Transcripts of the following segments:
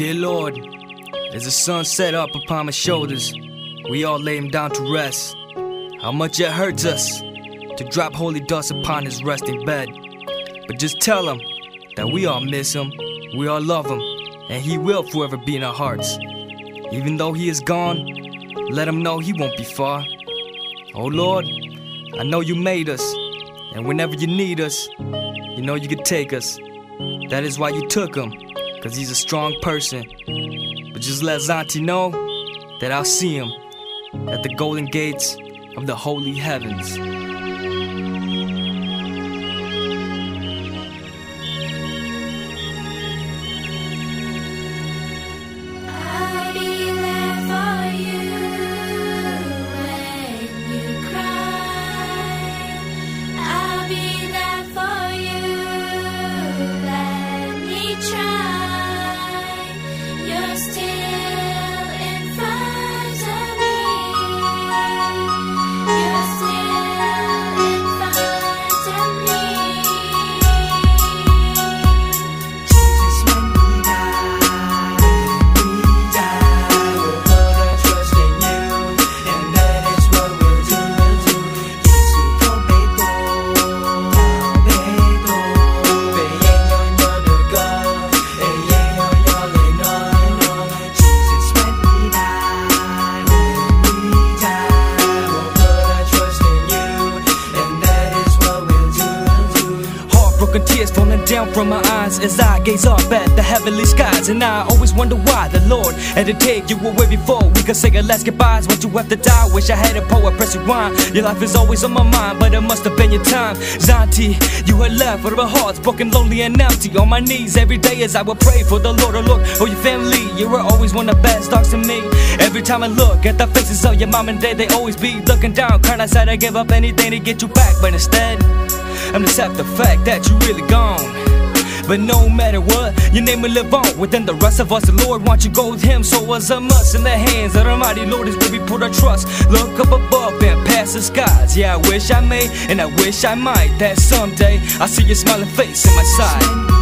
Dear Lord, as the sun set up upon my shoulders, we all lay him down to rest. How much it hurts us to drop holy dust upon his resting bed. But just tell him that we all miss him, we all love him, and he will forever be in our hearts. Even though he is gone, let him know he won't be far. Oh Lord, I know you made us, and whenever you need us, you know you could take us. That is why you took him, cause he's a strong person. But just let Zanti know that I'll see him at the golden gates of the holy heavens. Tears falling down from my eyes as I gaze up at the heavenly skies. And I always wonder why the Lord had to take you away before we could say our last goodbyes. Once you have to die, wish I had a poet press rewind. Your life is always on my mind, but it must have been your time. Zanti, you had left with our hearts broken, lonely and empty. On my knees every day as I would pray for the Lord. Oh Lord, oh your family, you were always one of the best dogs to me. Every time I look at the faces of your mom and dad, they always be looking down, crying. I said I'd give up anything to get you back, but instead I'm just accept the fact that you really gone. But no matter what, your name will live on within the rest of us. The Lord wants you go with him, so as a must. In the hands of the mighty Lord is where we put our trust. Look up above and past the skies. Yeah, I wish I may, and I wish I might, that someday I see your smiling face in my side.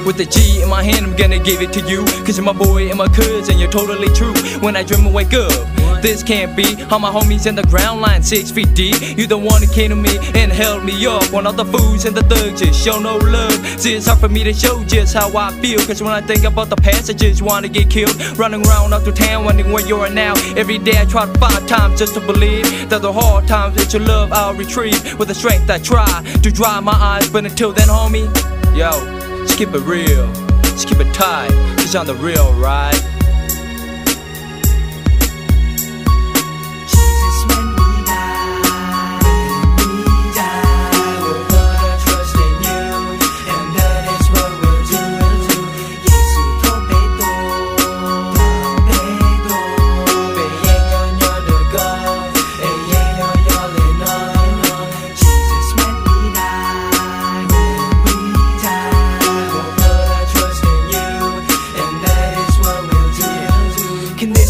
With the G in my hand, I'm gonna give it to you, cause you're my boy and my cousin, you're totally true. When I dream and wake up, this can't be. All my homies in the ground line 6 feet deep. You the one that came to me and held me up when all the fools and the thugs just show no love. See, it's hard for me to show just how I feel, cause when I think about the past, I just wanna get killed. Running around up through town, wondering where you are now. Every day I try to 5 times just to believe that the hard times that your love I'll retrieve. With the strength I try to dry my eyes, but until then, homie, yo, just keep it real, just keep it tight, cause I'm the real, right?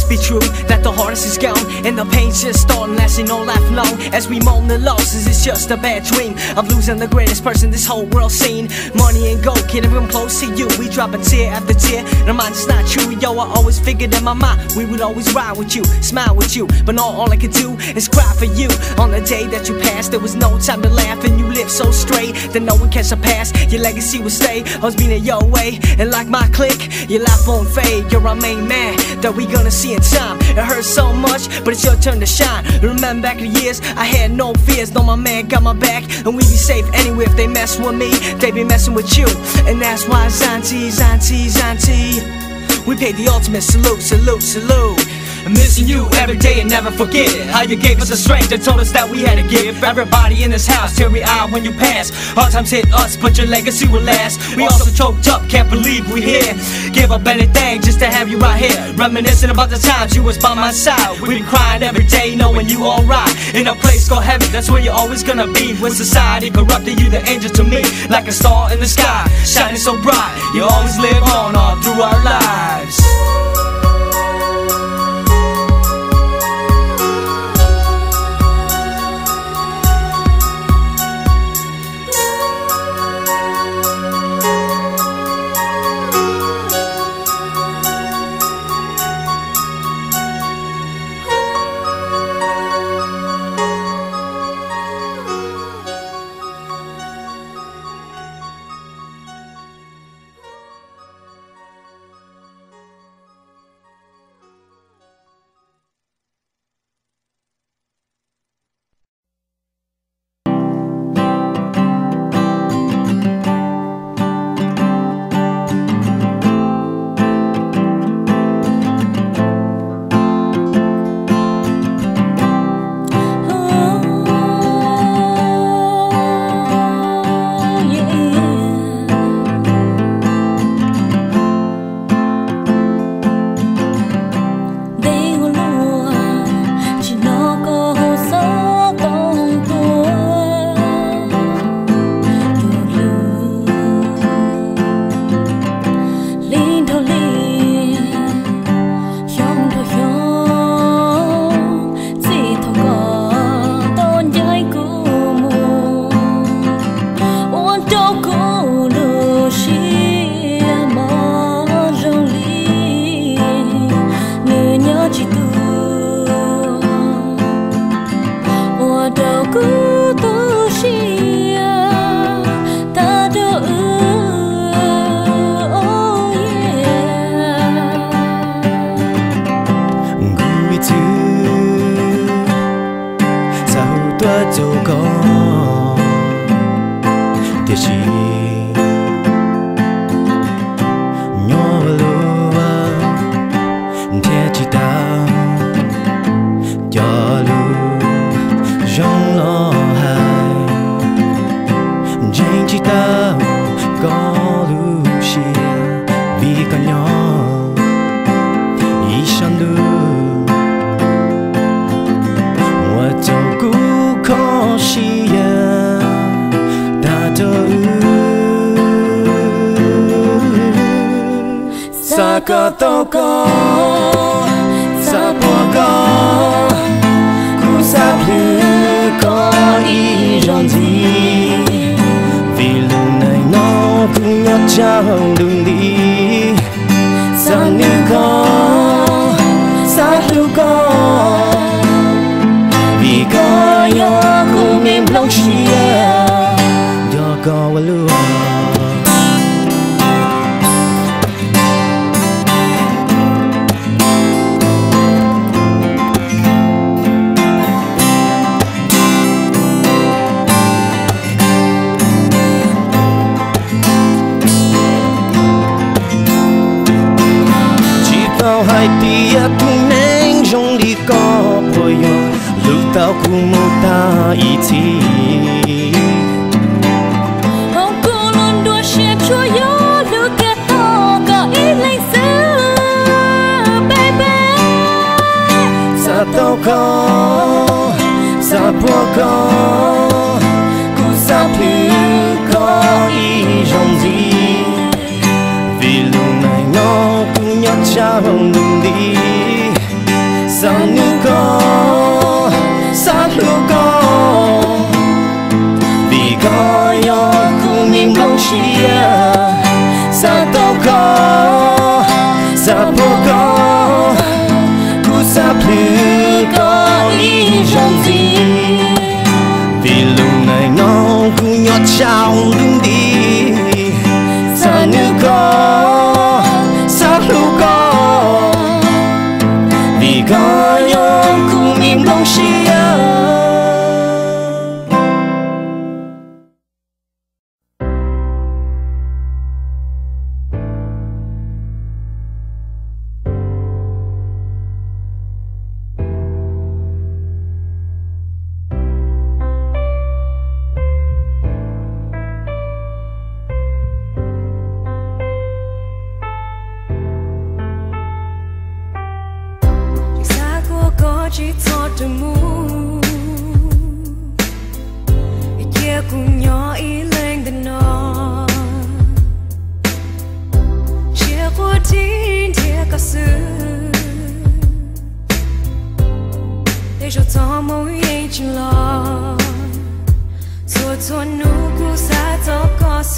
Be true that the hardest is gone and the pain's just starting, lasting no life long. As we moan the losses, it's just a bad dream of losing the greatest person this whole world seen. Money and gold can't even close to you. We drop a tear after tear, and mine is not true. Yo, I always figured in my mind we would always ride with you, smile with you, but now all I could do is cry for you. On the day that you passed, there was no time to laugh, and you lived so straight that no one can surpass. Your legacy will stay, always being in your way, and like my clique, your life won't fade. You're our main man that we gonna see in time. It hurts so much, but it's your turn to shine. Remember back in the years, I had no fears. No, my man got my back, and we be safe anywhere. If they mess with me, they be messing with you. And that's why Zanti, we pay the ultimate salute, salute, salute. Missing you every day and never forget how you gave us the strength and told us that we had to give. Everybody in this house, teary-eyed when you pass. Hard times hit us, but your legacy will last. We also choked up, can't believe we here. Give up anything just to have you right here. Reminiscing about the times you was by my side. We been crying every day knowing you alright. In a place called heaven, that's where you're always gonna be. When society corrupted you, the angel to me, like a star in the sky, shining so bright. You always live on all through our lives.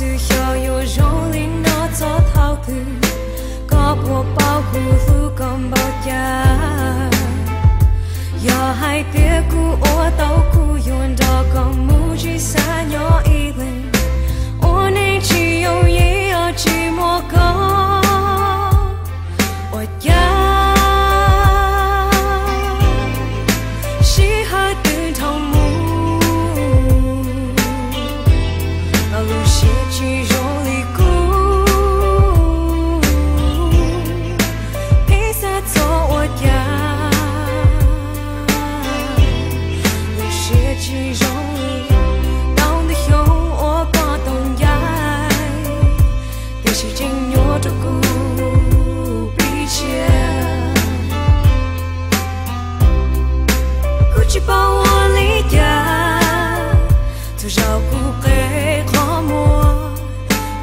sự hiểu yêu rong linh nó cho thao từ có bộ bao khu thu còn bao cha giờ hai tia cu ô tàu cu yun đó còn mu chỉ xa nhỏ y lên ô nên chỉ yêu ye ở chỉ một có ô cha chỉ hai từ thòng mu ở lúc chỉ rong li cu hết sa cho ô cha chỉ rong li đau để hiểu ô có tông dài để chỉ tranh nhớ cho cô bị chia cô chỉ bao ô lý gia thu rau cô kể khó mua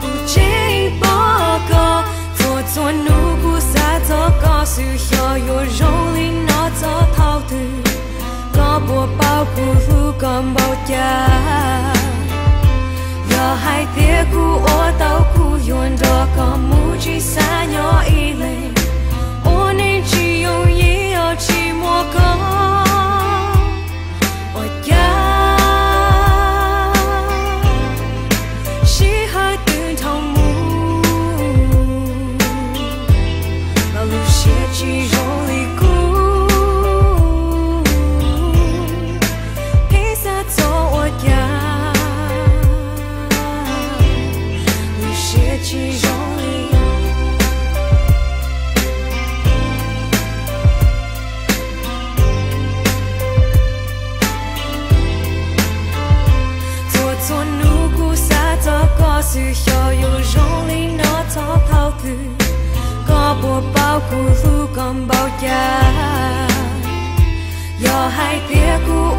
cô chỉ bỏ có thua tuần nụ cô xa cho có sự hiểu yêu rong li nó cho thao từ có bộ bao khu thu còn bao cha giờ hai tia cu ô tàu cu yun đó còn mu chỉ xa nhỏ y lên ô nên chỉ yêu ye ở chỉ một có ô cha chỉ hai từ thòng mu ở lúc chỉ rong li cu chỉ rong li thua tuần nụ cô xa cho có sự hiểu yêu rong li nó cho thao từ có bộ bao khu thu còn bao cha giờ hai tia cô